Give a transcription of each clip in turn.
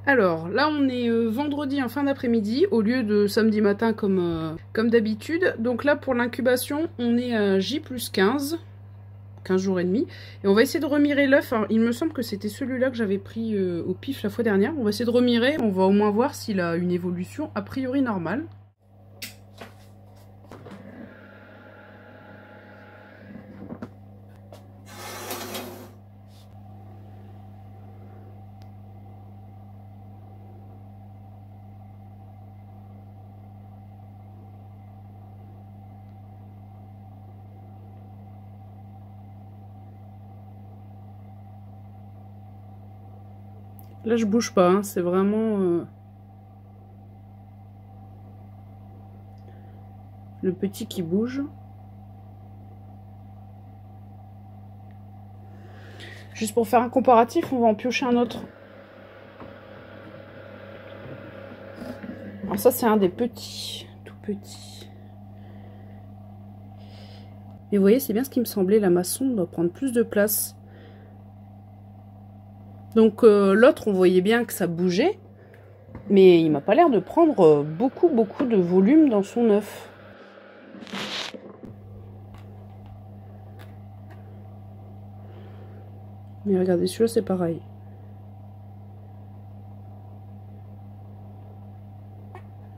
Alors là on est vendredi en fin d'après-midi au lieu de samedi matin comme d'habitude. Donc là pour l'incubation on est à J+15 jours et demi. Et on va essayer de remirer l'œuf. Il me semble que c'était celui-là que j'avais pris au pif la fois dernière. On va essayer de remirer, on va au moins voir s'il a une évolution a priori normale. Là je bouge pas, hein, c'est vraiment le petit qui bouge. Juste pour faire un comparatif, on va en piocher un autre. Alors ça c'est un des petits, tout petits. Et vous voyez, c'est bien ce qui me semblait, la maçon doit prendre plus de place. Donc l'autre, on voyait bien que ça bougeait, mais il m'a pas l'air de prendre beaucoup de volume dans son œuf. Mais regardez, celui-là c'est pareil.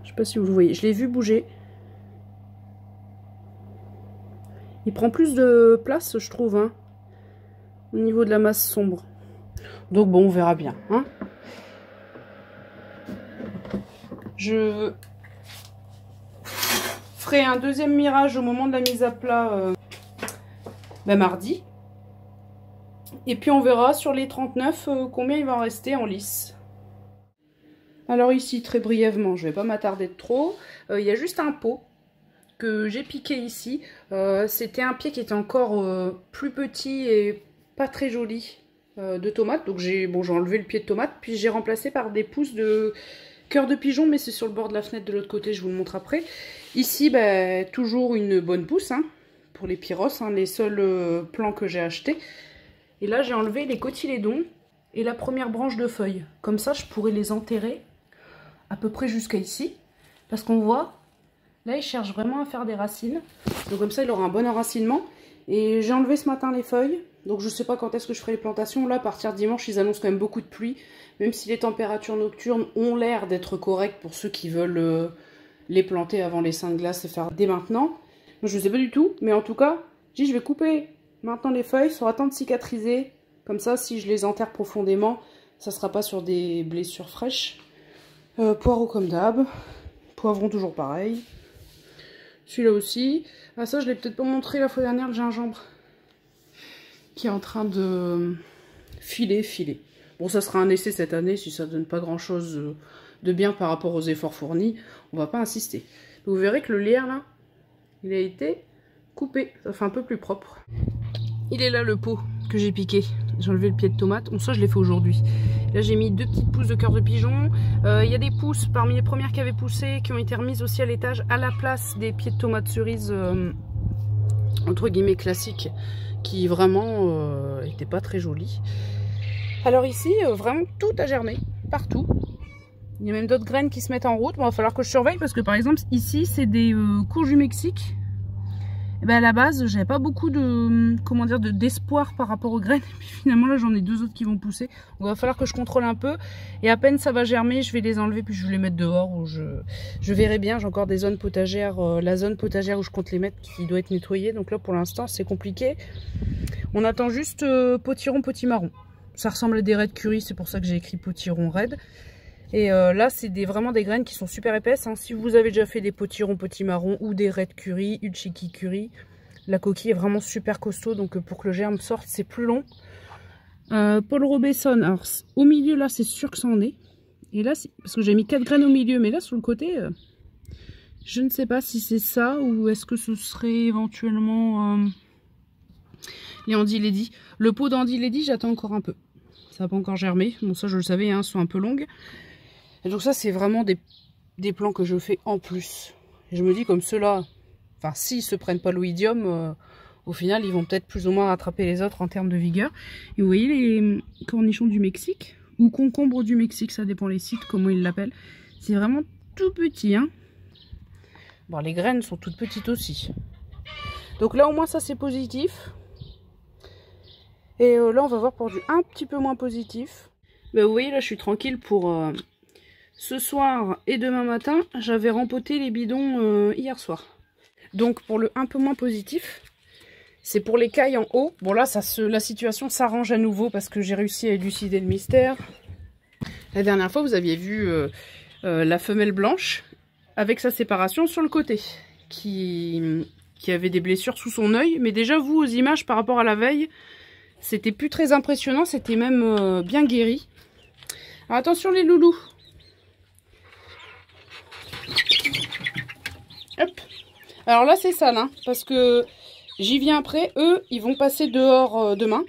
Je sais pas si vous le voyez, je l'ai vu bouger. Il prend plus de place, je trouve, hein, au niveau de la masse sombre. Donc bon, on verra bien, hein. Je ferai un deuxième mirage au moment de la mise à plat mardi. Et puis on verra sur les 39 combien il va en rester en lice. Alors ici, très brièvement, je vais pas m'attarder de trop. Il y a juste un pot que j'ai piqué ici. C'était un pied qui était encore plus petit et pas très joli de tomate. Donc j'ai enlevé le pied de tomate, puis j'ai remplacé par des pousses de cœur de pigeon, mais c'est sur le bord de la fenêtre de l'autre côté, je vous le montre après. Ici, toujours une bonne pousse, hein, pour les pyros, hein, les seuls plants que j'ai achetés. Et là, j'ai enlevé les cotylédons et la première branche de feuilles. Comme ça, je pourrais les enterrer à peu près jusqu'à ici. Parce qu'on voit, là, il cherche vraiment à faire des racines. Donc comme ça, il aura un bon enracinement. Et j'ai enlevé ce matin les feuilles. Donc je ne sais pas quand est-ce que je ferai les plantations. Là, à partir de dimanche, ils annoncent quand même beaucoup de pluie. Même si les températures nocturnes ont l'air d'être correctes pour ceux qui veulent les planter avant les seins de glace et faire dès maintenant. Moi, je ne sais pas du tout. Mais en tout cas, je vais couper maintenant les feuilles sur attendre de cicatriser. Comme ça, si je les enterre profondément, ça ne sera pas sur des blessures fraîches. Poireaux comme d'hab. Poivrons toujours pareil. Celui-là aussi. Ah ça, je l'ai peut-être pas montré la fois dernière, le gingembre. Qui est en train de filer. Bon, ça sera un essai cette année. Si ça donne pas grand-chose de bien par rapport aux efforts fournis, on va pas insister. Vous verrez que le lierre, là, il a été coupé. Ça fait un peu plus propre. Il est là le pot que j'ai piqué. J'ai enlevé le pied de tomate. Bon, ça, je l'ai fait aujourd'hui. Là, j'ai mis 2 petites pousses de cœur de pigeon. Il y a des pousses parmi les premières qui avaient poussé, qui ont été remises aussi à l'étage à la place des pieds de tomates cerises, entre guillemets classiques, qui vraiment n'étaient pas très jolis. Alors ici, vraiment tout a germé, partout. Il y a même d'autres graines qui se mettent en route. Bon, il va falloir que je surveille parce que par exemple, ici, c'est des courges du Mexique. Et à la base, j'avais pas beaucoup de, d'espoir par rapport aux graines. Et puis finalement, là, j'en ai 2 autres qui vont pousser. Donc, il va falloir que je contrôle un peu. Et à peine ça va germer, je vais les enlever puis je vais les mettre dehors. Où je verrai bien. J'ai encore des zones potagères. La zone potagère où je compte les mettre qui doit être nettoyée. Donc là, pour l'instant, c'est compliqué. On attend juste potiron, potimarron. Ça ressemble à des raids curry. C'est pour ça que j'ai écrit potiron raid. Et là, c'est vraiment des graines qui sont super épaisses, hein. Si vous avez déjà fait des potirons potimarron ou des red curry, uchiki curry, la coquille est vraiment super costaud. Donc pour que le germe sorte, c'est plus long. Paul Robeson, alors au milieu là, c'est sûr que ça en est. Et là, parce que j'ai mis 4 graines au milieu, mais là sur le côté, je ne sais pas si c'est ça ou est-ce que ce serait éventuellement les Andy Lady. Le pot d'Andy Lady, j'attends encore un peu. Ça n'a pas encore germé. Bon, ça je le savais, hein, elles sont un peu longues. Et donc ça, c'est vraiment des plants que je fais en plus. Et je me dis comme ceux-là, enfin s'ils se prennent pas l'oïdium, au final, ils vont peut-être plus ou moins rattraper les autres en termes de vigueur. Et vous voyez les cornichons du Mexique, ou concombre du Mexique, ça dépend les sites, comment ils l'appellent. C'est vraiment tout petit, hein. Bon, les graines sont toutes petites aussi. Donc là, au moins, ça, c'est positif. Et là, on va voir pour du un petit peu moins positif. Bah, vous voyez, là, je suis tranquille pour ce soir et demain matin. J'avais rempoté les bidons hier soir. Donc, pour le un peu moins positif, c'est pour les cailles en haut. Bon, là, la situation s'arrange à nouveau parce que j'ai réussi à élucider le mystère. La dernière fois, vous aviez vu la femelle blanche avec sa séparation sur le côté qui avait des blessures sous son œil. Mais déjà, vous, aux images par rapport à la veille, c'était plus très impressionnant. C'était même bien guéri. Alors, attention les loulous. Hop. Alors là, c'est sale, hein, parce que j'y viens après. Eux, ils vont passer dehors demain.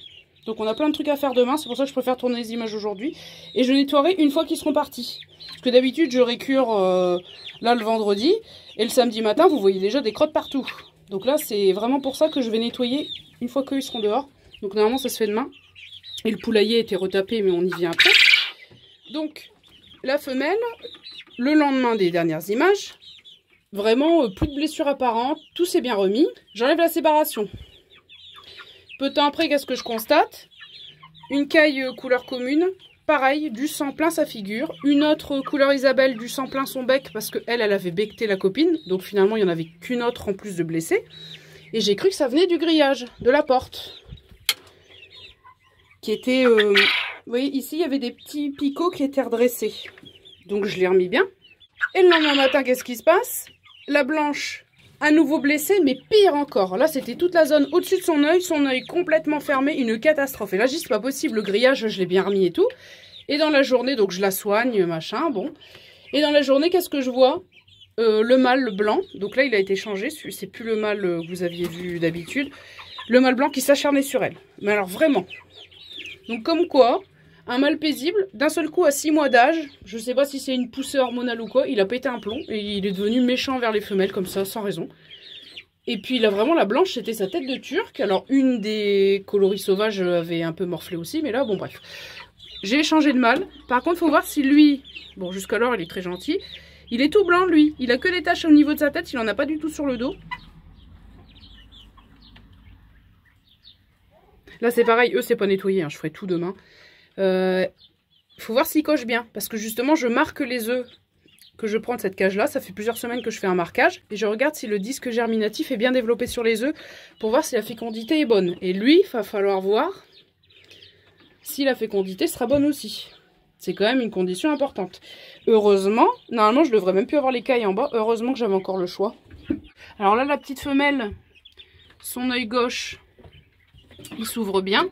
Donc on a plein de trucs à faire demain. C'est pour ça que je préfère tourner les images aujourd'hui. Et je nettoierai une fois qu'ils seront partis. Parce que d'habitude, je récure là le vendredi. Et le samedi matin, vous voyez déjà des crottes partout. Donc là, c'est vraiment pour ça que je vais nettoyer une fois qu'ils seront dehors. Donc normalement, ça se fait demain. Et le poulailler a été retapé, mais on y vient après. Donc, la femelle, le lendemain des dernières images, vraiment plus de blessures apparentes, tout s'est bien remis. J'enlève la séparation. Peu de temps après, qu'est-ce que je constate? Une caille couleur commune, pareil, du sang plein sa figure. Une autre couleur Isabelle, du sang plein son bec, parce qu'elle avait becté la copine. Donc finalement, il n'y en avait qu'une autre en plus de blessée. Et j'ai cru que ça venait du grillage, de la porte. Qui était... vous voyez, ici, il y avait des petits picots qui étaient redressés. Donc, je l'ai remis bien. Et le lendemain matin, qu'est-ce qui se passe? La blanche, à nouveau blessée, mais pire encore. Là, c'était toute la zone au-dessus de son œil complètement fermé, une catastrophe. Et là, j'ai dit, c'est pas possible, le grillage, je l'ai bien remis et tout. Et dans la journée, donc, je la soigne, machin, bon. Et dans la journée, qu'est-ce que je vois? Le mâle blanc. Donc là, il a été changé. C'est plus le mâle que vous aviez vu d'habitude. Le mâle blanc qui s'acharnait sur elle. Mais alors, vraiment... Donc comme quoi, un mâle paisible, d'un seul coup à 6 mois d'âge, je sais pas si c'est une poussée hormonale ou quoi, il a pété un plomb et il est devenu méchant vers les femelles comme ça, sans raison. Et puis là vraiment la blanche c'était sa tête de turc, alors une des coloris sauvages avait un peu morflé aussi, mais là bon bref. J'ai changé de mâle, par contre faut voir si lui, bon jusqu'alors il est très gentil, il est tout blanc lui, il a que des taches au niveau de sa tête, il en a pas du tout sur le dos. Là, c'est pareil. Eux, c'est pas nettoyé. Hein, je ferai tout demain. Faut voir s'ils cochent bien. Parce que justement, je marque les œufs que je prends de cette cage-là. Ça fait plusieurs semaines que je fais un marquage. Et je regarde si le disque germinatif est bien développé sur les œufs. Pour voir si la fécondité est bonne. Et lui, il va falloir voir si la fécondité sera bonne aussi. C'est quand même une condition importante. Heureusement, normalement, je devrais même plus avoir les cailles en bas. Heureusement que j'avais encore le choix. Alors là, la petite femelle, son œil gauche... il s'ouvre bien.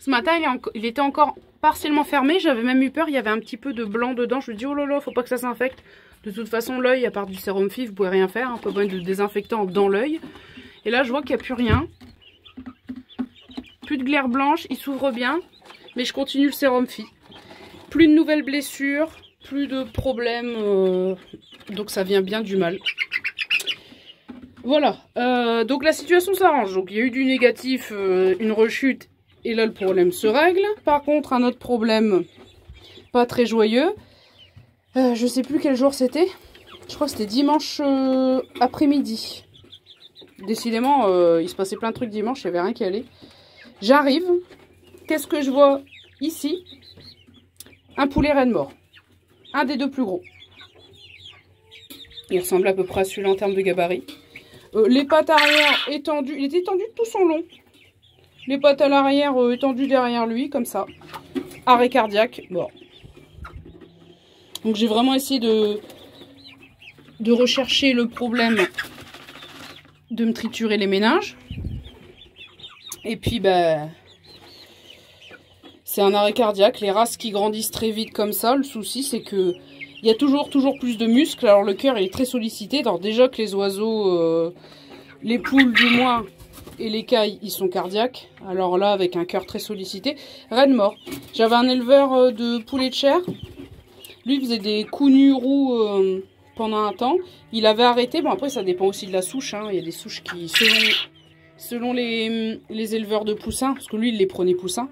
Ce matin, il était encore partiellement fermé. J'avais même eu peur. Il y avait un petit peu de blanc dedans. Je me dis, oh là là, faut pas que ça s'infecte. De toute façon, l'œil, à part du sérum FIV, vous pouvez rien faire. Pas besoin de désinfectant dans l'œil. Et là, je vois qu'il n'y a plus rien. Plus de glaire blanche. Il s'ouvre bien. Mais je continue le sérum FIV. Plus de nouvelles blessures. Plus de problèmes. Donc, ça vient bien du mal. Voilà, donc la situation s'arrange. Donc il y a eu du négatif, une rechute, et là le problème se règle. Par contre, un autre problème pas très joyeux. Je sais plus quel jour c'était. Je crois que c'était dimanche après-midi. Décidément, il se passait plein de trucs dimanche, il n'y avait rien qui allait. J'arrive. Qu'est-ce que je vois ici? Un poulet reine mort. Un des deux plus gros. Il ressemble à peu près à celui-là en termes de gabarit. Les pattes arrière étendues, il était étendu de tout son long. Les pattes à l'arrière étendues derrière lui, comme ça. Arrêt cardiaque. Bon. Donc j'ai vraiment essayé de rechercher le problème, de me triturer les méninges. Et puis, bah, c'est un arrêt cardiaque. Les races qui grandissent très vite comme ça, le souci c'est que il y a toujours plus de muscles. Alors le cœur est très sollicité. Alors déjà que les oiseaux, les poules du moins, et les cailles, ils sont cardiaques. Alors là, avec un cœur très sollicité. Reine mort. J'avais un éleveur de poulets de chair. Lui, il faisait des coups nus roux pendant un temps. Il avait arrêté. Bon, après, ça dépend aussi de la souche. Hein. Il y a des souches qui, selon les éleveurs de poussins, parce que lui, il les prenait poussins.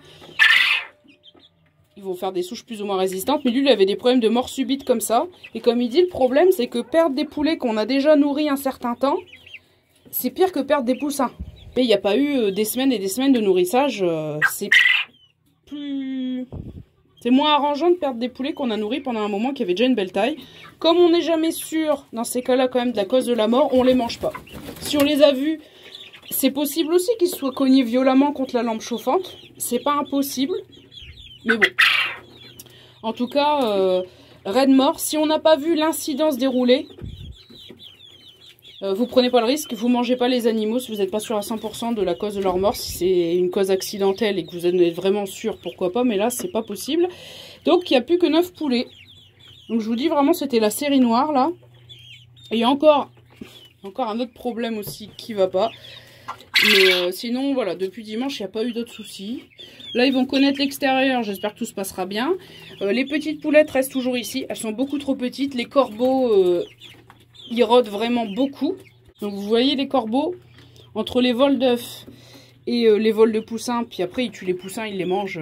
ils vont faire des souches plus ou moins résistantes. Mais lui, il avait des problèmes de mort subite comme ça. Et comme il dit, le problème, c'est que perdre des poulets qu'on a déjà nourris un certain temps, c'est pire que perdre des poussins. Mais il n'y a pas eu des semaines et des semaines de nourrissage. C'est plus... C'est moins arrangeant de perdre des poulets qu'on a nourris pendant un moment qui avait déjà une belle taille. Comme on n'est jamais sûr, dans ces cas-là, quand même, de la cause de la mort, on les mange pas. Si on les a vus, c'est possible aussi qu'ils soient cognés violemment contre la lampe chauffante. C'est pas impossible. Mais bon. En tout cas, raid mort. Si on n'a pas vu l'incident se dérouler, vous prenez pas le risque. Vous mangez pas les animaux si vous n'êtes pas sûr à 100% de la cause de leur mort. Si c'est une cause accidentelle et que vous en êtes vraiment sûr, pourquoi pas. Mais là, c'est pas possible. Donc, il n'y a plus que 9 poulets. Donc, je vous dis vraiment, c'était la série noire, là. Et il y a encore un autre problème aussi qui va pas. Mais sinon, voilà, depuis dimanche, il n'y a pas eu d'autres soucis. Là, ils vont connaître l'extérieur. J'espère que tout se passera bien. Les petites poulettes restent toujours ici. Elles sont beaucoup trop petites. Les corbeaux, ils rôdent vraiment beaucoup. Donc, vous voyez les corbeaux, entre les vols d'œufs et les vols de poussins. Puis après, ils tuent les poussins, ils les mangent.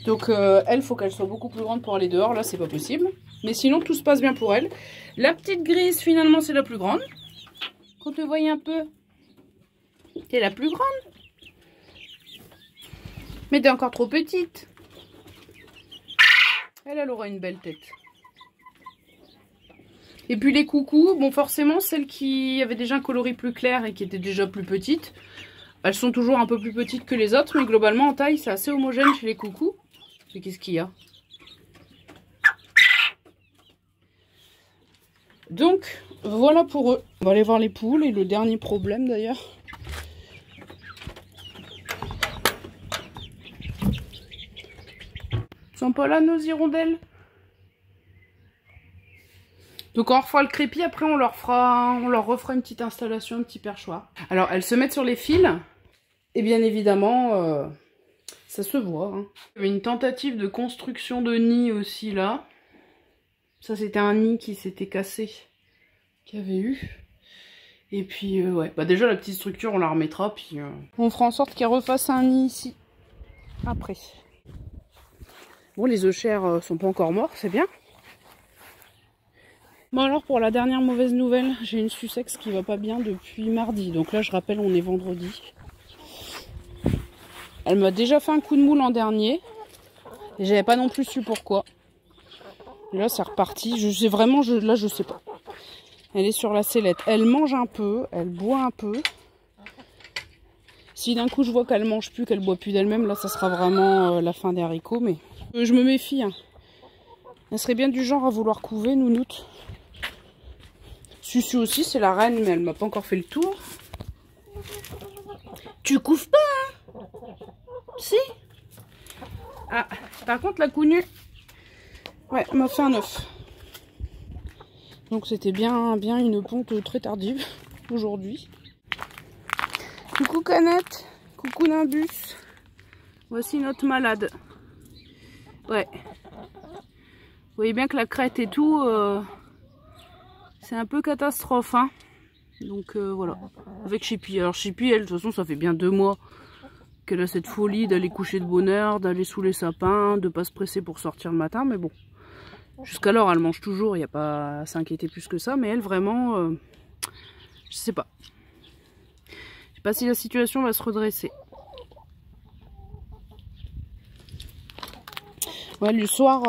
Donc, elle, faut qu'elle soit beaucoup plus grande pour aller dehors. Là, c'est pas possible. Mais sinon, tout se passe bien pour elle. La petite grise, finalement, c'est la plus grande. Quand vous voyez un peu... T'es la plus grande. Mais t'es encore trop petite. Elle aura une belle tête. Et puis les coucous, bon forcément celles qui avaient déjà un coloris plus clair et qui étaient déjà plus petites, elles sont toujours un peu plus petites que les autres, mais globalement en taille c'est assez homogène chez les coucous. Et qu'est-ce qu'il y a? Donc voilà pour eux. On va aller voir les poules et le dernier problème d'ailleurs. Ils sont pas là nos hirondelles. Donc on refera le crépi, après on leur refera une petite installation, un petit perchoir. Alors elles se mettent sur les fils, et bien évidemment, ça se voit. Hein. Il y avait une tentative de construction de nid aussi là. Ça c'était un nid qui s'était cassé, qu'il y avait eu. Et puis ouais, bah déjà la petite structure on la remettra, puis on fera en sorte qu'elle refasse un nid ici, après. Bon, les euchères sont pas encore morts, c'est bien. Bon alors pour la dernière mauvaise nouvelle, j'ai une Sussex qui va pas bien depuis mardi. Donc là je rappelle, on est vendredi. Elle m'a déjà fait un coup de mou l'an dernier. Et j'avais pas non plus su pourquoi. Et là c'est reparti. Je sais vraiment, là je sais pas. Elle est sur la sellette. Elle mange un peu, elle boit un peu. Si d'un coup je vois qu'elle mange plus, qu'elle boit plus d'elle-même, là ça sera vraiment la fin des haricots. Mais je me méfie. Hein. Elle serait bien du genre à vouloir couver, nounoute. Susu aussi, c'est la reine, mais elle m'a pas encore fait le tour. Tu couves pas, hein? Si. Ah, par contre, la counue, ouais, m'a fait un œuf. Donc c'était bien une ponte très tardive aujourd'hui. Coucou Canette, coucou Nimbus. Voici notre malade. Ouais. Vous voyez bien que la crête et tout, c'est un peu catastrophe. Hein. Donc voilà. Avec Chippy. Alors Chippy, elle, de toute façon, ça fait bien 2 mois qu'elle a cette folie d'aller coucher de bonne heure, d'aller sous les sapins, de pas se presser pour sortir le matin. Mais bon, jusqu'alors, elle mange toujours. Il n'y a pas à s'inquiéter plus que ça. Mais elle, vraiment, je sais pas. Je sais pas si la situation va se redresser. Ouais, le soir,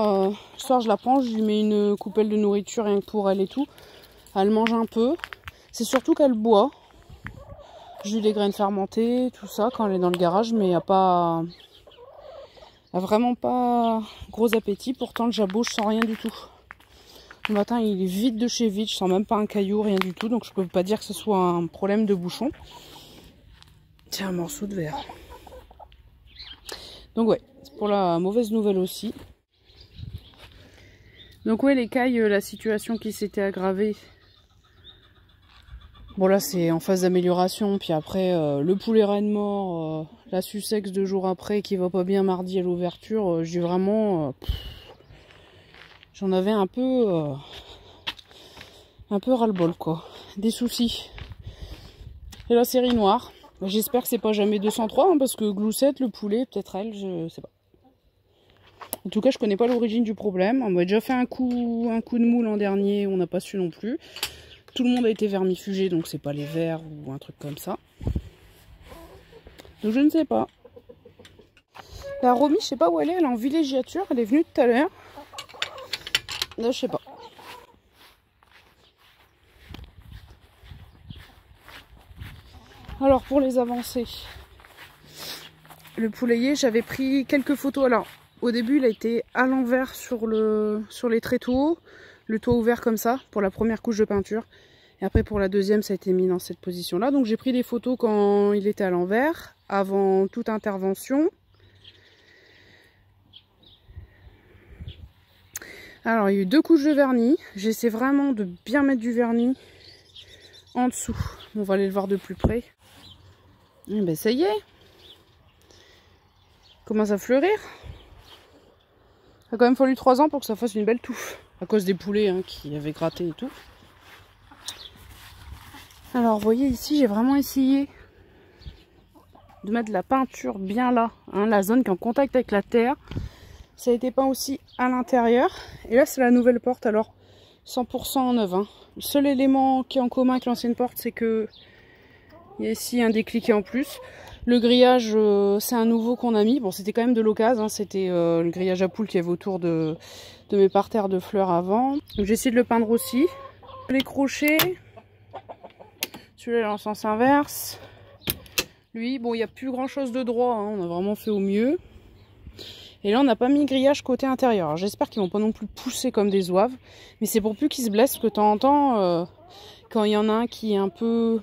je la prends, je lui mets une coupelle de nourriture rien que pour elle et tout. Elle mange un peu. C'est surtout qu'elle boit. Je lui les graines fermentées, tout ça, quand elle est dans le garage, mais il n'y a pas... Elle a vraiment pas gros appétit. Pourtant, le jabot, je sens rien du tout. Le matin, il est vide de chez vide. Je sens même pas un caillou, rien du tout. Donc, je peux pas dire que ce soit un problème de bouchon. C'est un morceau de verre. Donc, ouais. Pour la mauvaise nouvelle aussi. Donc ouais, les cailles, la situation qui s'était aggravée. Bon là c'est en phase d'amélioration. Puis après le poulet reine mort, la Sussex 2 jours après qui va pas bien mardi à l'ouverture. J'ai vraiment... J'en avais un peu ras-le-bol quoi. Des soucis. Et la série noire. J'espère que c'est pas jamais 203 hein, parce que Gloussette, le poulet, peut-être elle, je sais pas. En tout cas, je connais pas l'origine du problème. On m'a déjà fait un coup de mou l'an dernier, on n'a pas su non plus. Tout le monde a été vermifugé, donc c'est pas les vers ou un truc comme ça. Donc je ne sais pas. La Romy, je sais pas où elle est en villégiature, elle est venue tout à l'heure. Là, je sais pas. Alors pour les avancées, le poulailler, j'avais pris quelques photos. Alors au début, il a été à l'envers sur les tréteaux, le toit ouvert comme ça pour la première couche de peinture. Et après pour la deuxième, ça a été mis dans cette position-là. Donc j'ai pris des photos quand il était à l'envers, avant toute intervention. Alors il y a eu 2 couches de vernis. J'essaie vraiment de bien mettre du vernis en dessous. On va aller le voir de plus près. Et ben ça y est. Commence à fleurir. Il a quand même fallu 3 ans pour que ça fasse une belle touffe. À cause des poulets hein, qui avaient gratté et tout. Alors vous voyez ici, j'ai vraiment essayé de mettre de la peinture bien là. Hein, la zone qui est en contact avec la terre. Ça a été peint aussi à l'intérieur. Et là c'est la nouvelle porte, alors 100% en neuf. Hein. Le seul élément qui est en commun avec l'ancienne porte, c'est que il y a ici un décliqué en plus. Le grillage, c'est un nouveau qu'on a mis. Bon, c'était quand même de l'occasion. Hein. C'était le grillage à poules qu'il y avait autour de mes parterres de fleurs avant. J'ai essayé de le peindre aussi. Les crochets. Celui-là est en sens inverse. Lui, bon, il n'y a plus grand chose de droit. Hein. On a vraiment fait au mieux. Et là, on n'a pas mis grillage côté intérieur. J'espère qu'ils vont pas non plus pousser comme des zouaves. Mais c'est pour plus qu'ils se blessent, parce que de temps en temps, quand il y en a un qui est un peu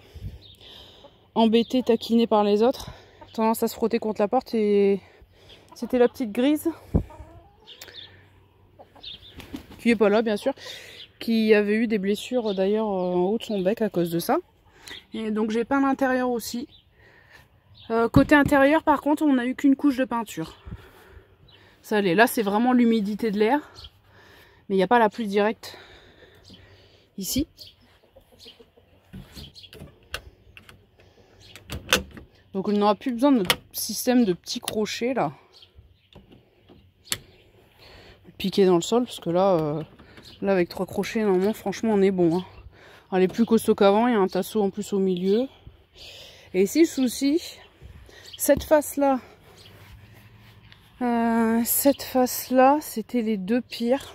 embêté, taquiné par les autres, tendance à se frotter contre la porte. Et c'était la petite grise, qui est pas là, bien sûr, qui avait eu des blessures d'ailleurs en haut de son bec à cause de ça. Et donc j'ai peint l'intérieur aussi. Côté intérieur, par contre, on n'a eu qu'une couche de peinture. Ça allait. Là, c'est vraiment l'humidité de l'air. Mais il n'y a pas la pluie directe ici. Donc, on n'aura plus besoin de notre système de petits crochets, là. Piquer dans le sol, parce que là, avec 3 crochets, normalement, franchement, on est bon. Hein. Elle est plus costaud qu'avant. Il y a un tasseau en plus au milieu. Et ici, le souci, cette face-là, c'était les 2 pires.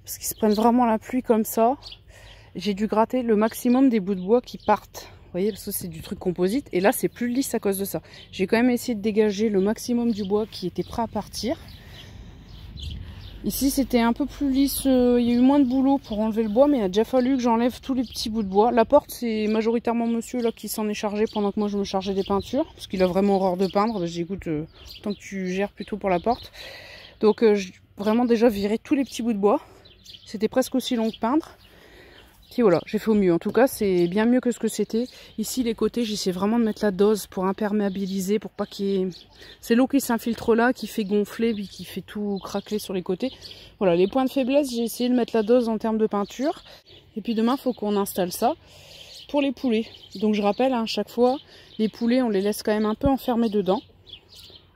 Parce qu'ils se prennent vraiment la pluie comme ça. J'ai dû gratter le maximum des bouts de bois qui partent. Vous voyez, parce que c'est du truc composite. Et là, c'est plus lisse à cause de ça. J'ai quand même essayé de dégager le maximum du bois qui était prêt à partir. Ici, c'était un peu plus lisse. Il y a eu moins de boulot pour enlever le bois. Mais il a déjà fallu que j'enlève tous les petits bouts de bois. La porte, c'est majoritairement monsieur là qui s'en est chargé pendant que moi, je me chargeais des peintures. Parce qu'il a vraiment horreur de peindre. J'ai dit, écoute, tant que tu gères plutôt pour la porte. Donc, j'ai vraiment déjà viré tous les petits bouts de bois. C'était presque aussi long que peindre. Et voilà, j'ai fait au mieux. En tout cas, c'est bien mieux que ce que c'était. Ici, les côtés, j'essaie vraiment de mettre la dose pour imperméabiliser, pour pas qu'il y ait... C'est l'eau qui s'infiltre là, qui fait gonfler, puis qui fait tout craquer sur les côtés. Voilà, les points de faiblesse, j'ai essayé de mettre la dose en termes de peinture. Et puis demain, il faut qu'on installe ça pour les poulets. Donc je rappelle, hein, chaque fois, les poulets, on les laisse quand même un peu enfermés dedans.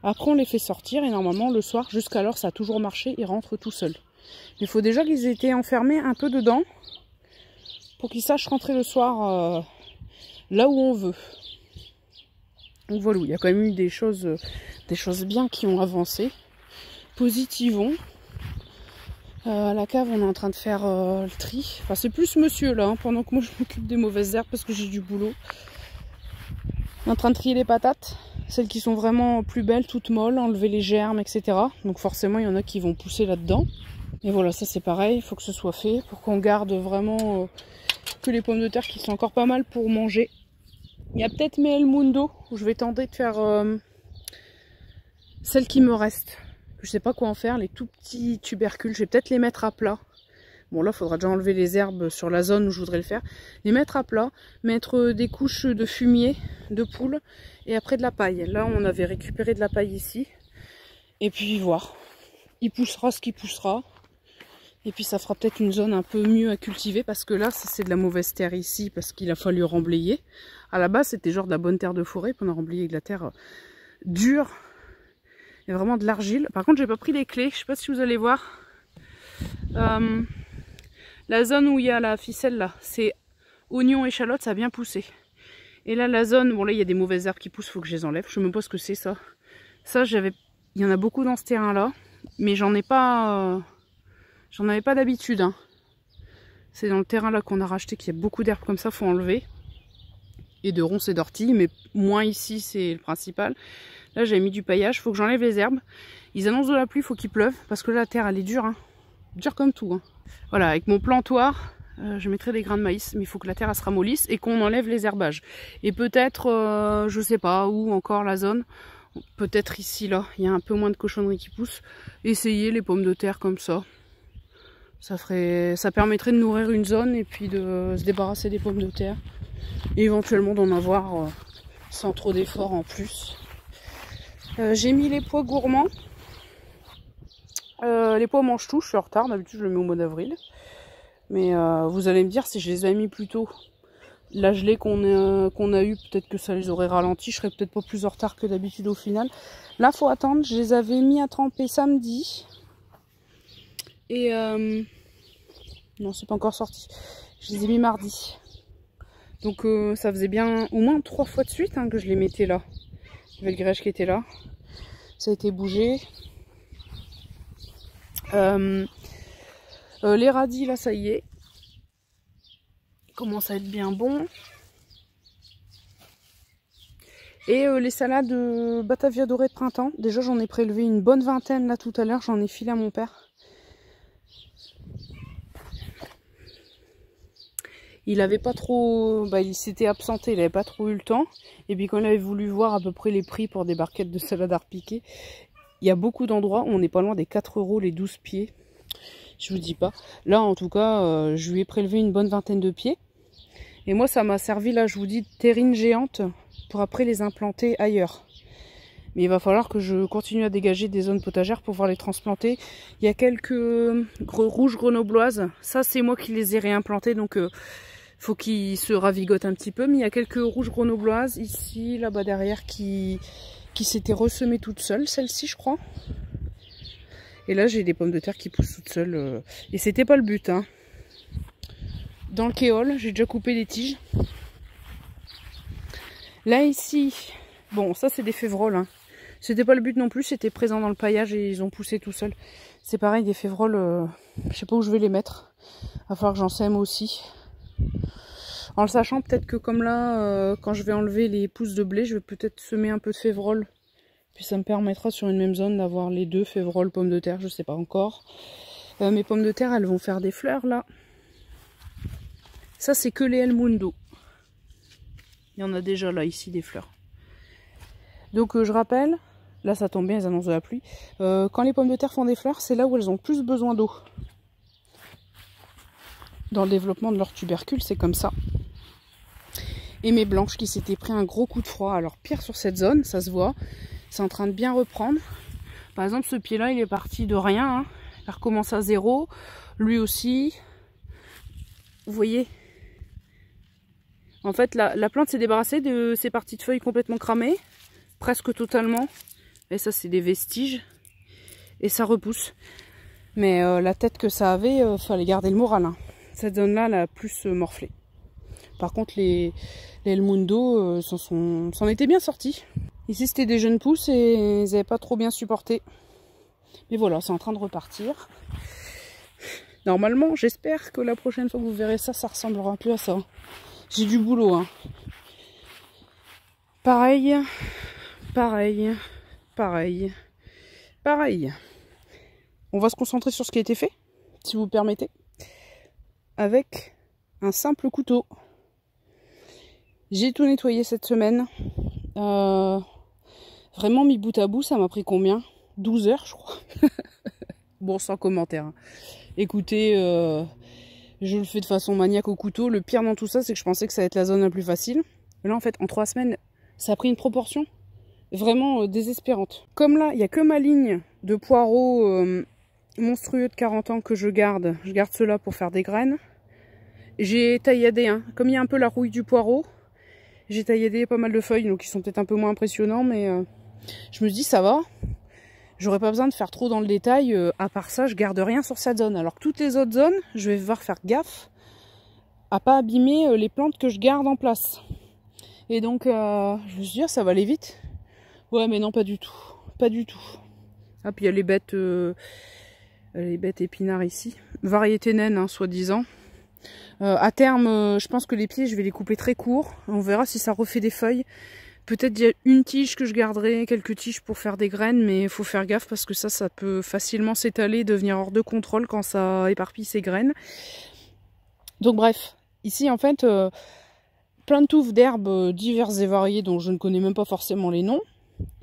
Après, on les fait sortir et normalement, le soir, jusqu'alors, ça a toujours marché, ils rentrent tout seuls. Il faut déjà qu'ils aient été enfermés un peu dedans pour qu'ils sachent rentrer le soir là où on veut. Donc voilà, il y a quand même eu des choses bien qui ont avancé. Positivons. À la cave, on est en train de faire le tri. Enfin, c'est plus monsieur là, hein, pendant que moi je m'occupe des mauvaises herbes parce que j'ai du boulot. On est en train de trier les patates. Celles qui sont vraiment plus belles, toutes molles, enlever les germes, etc. Donc forcément, il y en a qui vont pousser là-dedans. Et voilà, ça c'est pareil, il faut que ce soit fait pour qu'on garde vraiment que les pommes de terre qui sont encore pas mal pour manger. Il y a peut-être mes El Mundo où je vais tenter de faire celles qui me restent. Je sais pas quoi en faire, les tout petits tubercules, je vais peut-être les mettre à plat. Bon là, il faudra déjà enlever les herbes sur la zone où je voudrais le faire. Les mettre à plat, mettre des couches de fumier de poule et après de la paille. Là, on avait récupéré de la paille ici. Et puis voir. Il poussera ce qui poussera. Et puis ça fera peut-être une zone un peu mieux à cultiver parce que là, c'est de la mauvaise terre ici parce qu'il a fallu remblayer. À la base, c'était genre de la bonne terre de forêt, puis on a remblayé avec de la terre dure. Il y a vraiment de l'argile. Par contre, j'ai pas pris les clés. Je sais pas si vous allez voir. La zone où il y a la ficelle là, c'est oignons, échalotes, ça a bien poussé. Et là, la zone, bon là, il y a des mauvaises herbes qui poussent, faut que je les enlève. Je sais même pas ce que c'est ça. Ça, il y en a beaucoup dans ce terrain là. Mais j'en avais pas d'habitude. Hein. C'est dans le terrain là qu'on a racheté qu'il y a beaucoup d'herbes comme ça, faut enlever. Et de ronces et d'orties, mais moins ici, c'est le principal. Là, j'ai mis du paillage, faut que j'enlève les herbes. Ils annoncent de la pluie, faut qu'il pleuve, parce que là, la terre, elle est dure. Hein. Dure comme tout. Hein. Voilà, avec mon plantoir, je mettrai des grains de maïs, mais il faut que la terre elle se ramollisse et qu'on enlève les herbages. Et peut-être, je sais pas où encore la zone, peut-être ici, là, il y a un peu moins de cochonneries qui poussent. Essayez les pommes de terre comme ça. Ça permettrait de nourrir une zone et puis de se débarrasser des pommes de terre. Et éventuellement d'en avoir sans trop d'efforts en plus. J'ai mis les pois gourmands. Les pois mange-tout, je suis en retard, d'habitude je le mets au mois d'avril. Mais vous allez me dire si je les avais mis plus tôt. La gelée qu'on a eue, peut-être que ça les aurait ralentis, je serais peut-être pas plus en retard que d'habitude au final. Là faut attendre, je les avais mis à tremper samedi. Et non, c'est pas encore sorti. Je les ai mis mardi. Donc ça faisait bien au moins 3 fois de suite hein, que je les mettais là. Il y avait le grèche qui était là. Ça a été bougé. Les radis là, ça y est. Commence à être bien bon. Et les salades Batavia dorée de printemps. Déjà j'en ai prélevé une bonne vingtaine là tout à l'heure. J'en ai filé à mon père. Il avait pas trop, il s'était absenté, il avait pas trop eu le temps. Et puis quand il avait voulu voir à peu près les prix pour des barquettes de salade à repiquer, il y a beaucoup d'endroits où on n'est pas loin des 4 € les 12 pieds. Je vous dis pas. Là en tout cas, je lui ai prélevé une bonne vingtaine de pieds. Et moi ça m'a servi là, je vous dis, de terrine géante pour après les implanter ailleurs. Mais il va falloir que je continue à dégager des zones potagères pour pouvoir les transplanter. Il y a quelques rouges grenobloises. Ça c'est moi qui les ai réimplantées donc... faut qu'ils se ravigotent un petit peu, mais il y a quelques rouges grenobloises ici, là-bas derrière, qui s'étaient ressemées toutes seules, celle-ci je crois. Et là j'ai des pommes de terre qui poussent toutes seules, et c'était pas le but. Hein. Dans le kéol, j'ai déjà coupé des tiges. Là ici, bon ça c'est des févroles, hein. C'était pas le but non plus, c'était présent dans le paillage et ils ont poussé tout seuls. C'est pareil, des févroles, je sais pas où je vais les mettre, il va falloir que j'en sème aussi. En le sachant peut-être que comme là, quand je vais enlever les pousses de blé, je vais peut-être semer un peu de févrole. Puis ça me permettra sur une même zone d'avoir les deux, févrole, pommes de terre, je sais pas encore. Mes pommes de terre, elles vont faire des fleurs là. Ça c'est que les El Mundo. Il y en a déjà là, ici, des fleurs. Donc je rappelle, là ça tombe bien, ils annoncent de la pluie. Quand les pommes de terre font des fleurs, c'est là où elles ont plus besoin d'eau. Dans le développement de leur tubercule, c'est comme ça. Et mes blanches qui s'étaient pris un gros coup de froid. Alors pire sur cette zone, ça se voit. C'est en train de bien reprendre. Par exemple, ce pied-là, il est parti de rien. Hein. Il recommence à zéro. Lui aussi. Vous voyez? En fait, la plante s'est débarrassée de ses parties de feuilles complètement cramées. Presque totalement. Et ça, c'est des vestiges. Et ça repousse. Mais la tête que ça avait, fallait garder le moral. Hein. Cette zone-là, elle a plus morflé. Par contre, les El Mundo s'en étaient bien sortis. Ici, c'était des jeunes pousses et ils n'avaient pas trop bien supporté. Mais voilà, c'est en train de repartir. Normalement, j'espère que la prochaine fois que vous verrez ça, ça ressemblera un peu à ça. J'ai du boulot. Hein. Pareil. On va se concentrer sur ce qui a été fait, si vous permettez. Avec un simple couteau. J'ai tout nettoyé cette semaine. Vraiment mis bout à bout, ça m'a pris combien? 12 heures je crois. Bon, sans commentaire. Hein. Écoutez, je le fais de façon maniaque au couteau. Le pire dans tout ça, c'est que je pensais que ça allait être la zone la plus facile. Mais là en fait, en 3 semaines, ça a pris une proportion vraiment désespérante. Comme là, il n'y a que ma ligne de poireaux monstrueux de 40 ans que je garde. Je garde ceux-là pour faire des graines. J'ai tailladé, hein. Comme il y a un peu la rouille du poireau, j'ai tailladé pas mal de feuilles, donc ils sont peut-être un peu moins impressionnants, mais je me dis ça va. J'aurais pas besoin de faire trop dans le détail. À part ça, je garde rien sur cette zone. Alors que toutes les autres zones, je vais devoir faire gaffe à pas abîmer les plantes que je garde en place. Et donc, je me suis dit, ça va aller vite. Ouais, mais non, pas du tout. Pas du tout. Ah, puis il y a les bêtes épinards ici. Variété naine, hein, soi-disant. À terme, je pense que les pieds, je vais les couper très courts. On verra si ça refait des feuilles. Peut-être il y a une tige que je garderai, quelques tiges pour faire des graines, mais il faut faire gaffe parce que ça peut facilement s'étaler, devenir hors de contrôle quand ça éparpille ses graines. Donc bref, ici en fait, plein de touffes d'herbes diverses et variées dont je ne connais même pas forcément les noms.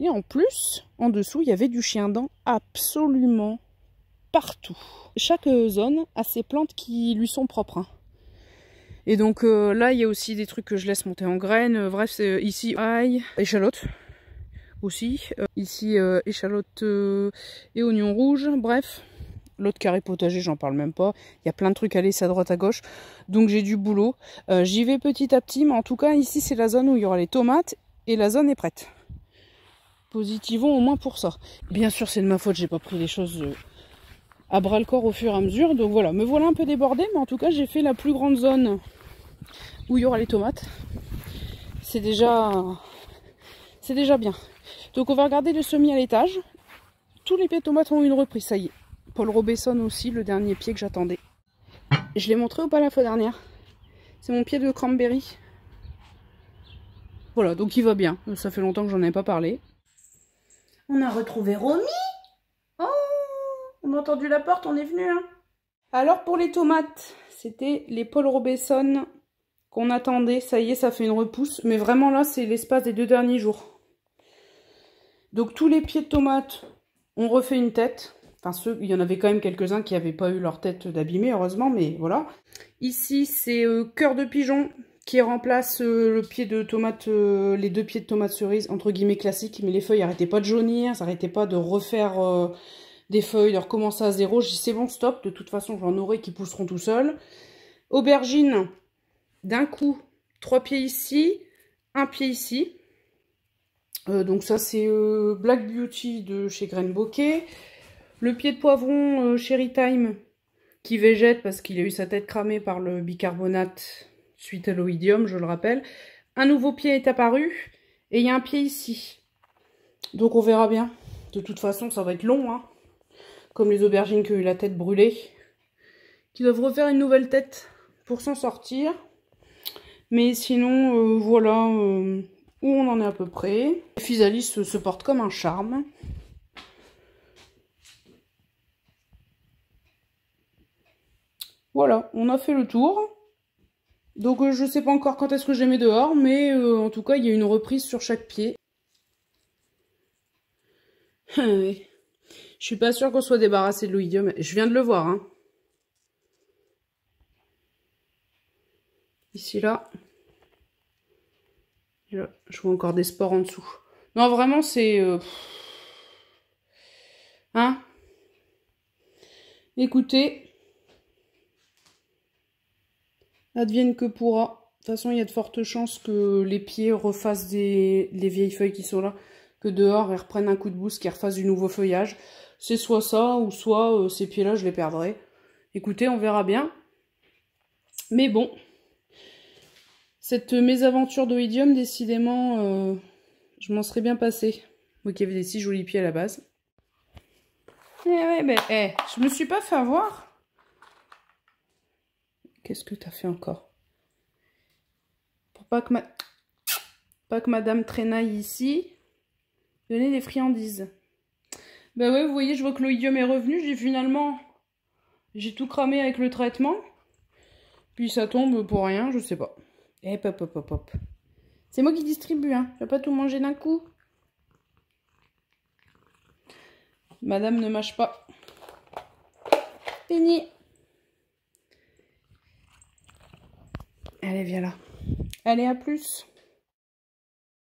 Et en plus, en dessous, il y avait du chien-dent absolument partout. Chaque zone a ses plantes qui lui sont propres, hein. Et donc là, il y a aussi des trucs que je laisse monter en graines. Bref, c'est ici ail, échalote aussi. Ici échalote et oignons rouges. Bref, l'autre carré potager, j'en parle même pas. Il y a plein de trucs à laisser à droite à gauche. Donc j'ai du boulot. J'y vais petit à petit, mais en tout cas, ici, c'est la zone où il y aura les tomates et la zone est prête. Positivons au moins pour ça. Bien sûr, c'est de ma faute, j'ai pas pris les choses à bras le corps au fur et à mesure. Donc voilà, me voilà un peu débordée, mais en tout cas, j'ai fait la plus grande zone où il y aura les tomates. C'est déjà bien. Donc on va regarder le semis à l'étage. Tous les pieds de tomates ont eu une reprise, ça y est. Paul Robeson aussi, le dernier pied que j'attendais. Je l'ai montré ou pas la fois dernière? C'est mon pied de cranberry. Voilà, donc il va bien. Ça fait longtemps que j'en ai pas parlé. On a retrouvé Romy. Oh, on a entendu la porte, on est venu. Hein. Alors pour les tomates, c'était les Paul Robeson qu'on attendait. Ça y est, ça fait une repousse. Mais vraiment là, c'est l'espace des 2 derniers jours. Donc tous les pieds de tomates ont refait une tête. Enfin, il y en avait quand même quelques-uns qui n'avaient pas eu leur tête d'abîmée, heureusement, mais voilà. Ici, c'est cœur de pigeon qui remplace le pied de tomate, les 2 pieds de tomate cerise, entre guillemets classiques. Mais les feuilles n'arrêtaient pas de jaunir, ça n'arrêtait pas de refaire des feuilles, de recommencer à zéro. J'ai dit c'est bon, stop, de toute façon, j'en aurai qui pousseront tout seuls. Aubergine, d'un coup, 3 pieds ici, 1 pied ici. Donc ça, c'est Black Beauty de chez Grain Bokeh. Le pied de poivron Cherry Time qui végète parce qu'il a eu sa tête cramée par le bicarbonate suite à l'oïdium, je le rappelle. Un nouveau pied est apparu et il y a un pied ici. Donc on verra bien. De toute façon, ça va être long, hein. Comme les aubergines qui ont eu la tête brûlée. Qui doivent refaire une nouvelle tête pour s'en sortir. Mais sinon, voilà où on en est à peu près. Physalis se porte comme un charme. Voilà, on a fait le tour. Donc je sais pas encore quand est-ce que je les mets dehors, mais en tout cas il y a une reprise sur chaque pied. Je suis pas sûre qu'on soit débarrassé de l'oïdium. Je viens de le voir, hein. Ici là. Et là, je vois encore des spores en dessous. Non, vraiment c'est... Hein? Écoutez... Advienne que pourra. De toute façon, il y a de fortes chances que les pieds refassent les vieilles feuilles qui sont là. Que dehors, elles reprennent un coup de boost, qu'elles refassent du nouveau feuillage. C'est soit ça, ou soit ces pieds-là, je les perdrai. Écoutez, on verra bien. Mais bon. Cette mésaventure d'oïdium, décidément, je m'en serais bien passée. Moi qui avais des si jolis pieds à la base. Eh ouais, mais je me suis pas fait avoir. Qu'est-ce que t'as fait encore? Pour pas que madame traînaille ici, donner des friandises. Bah ouais, vous voyez, je vois que l'oïdium est revenu. J'ai tout cramé avec le traitement. Puis ça tombe pour rien, je sais pas. Et hop, hop, hop, hop. C'est moi qui distribue, hein. Je vais pas tout manger d'un coup. Madame ne mâche pas. Fini. Allez, viens là. Allez, à plus.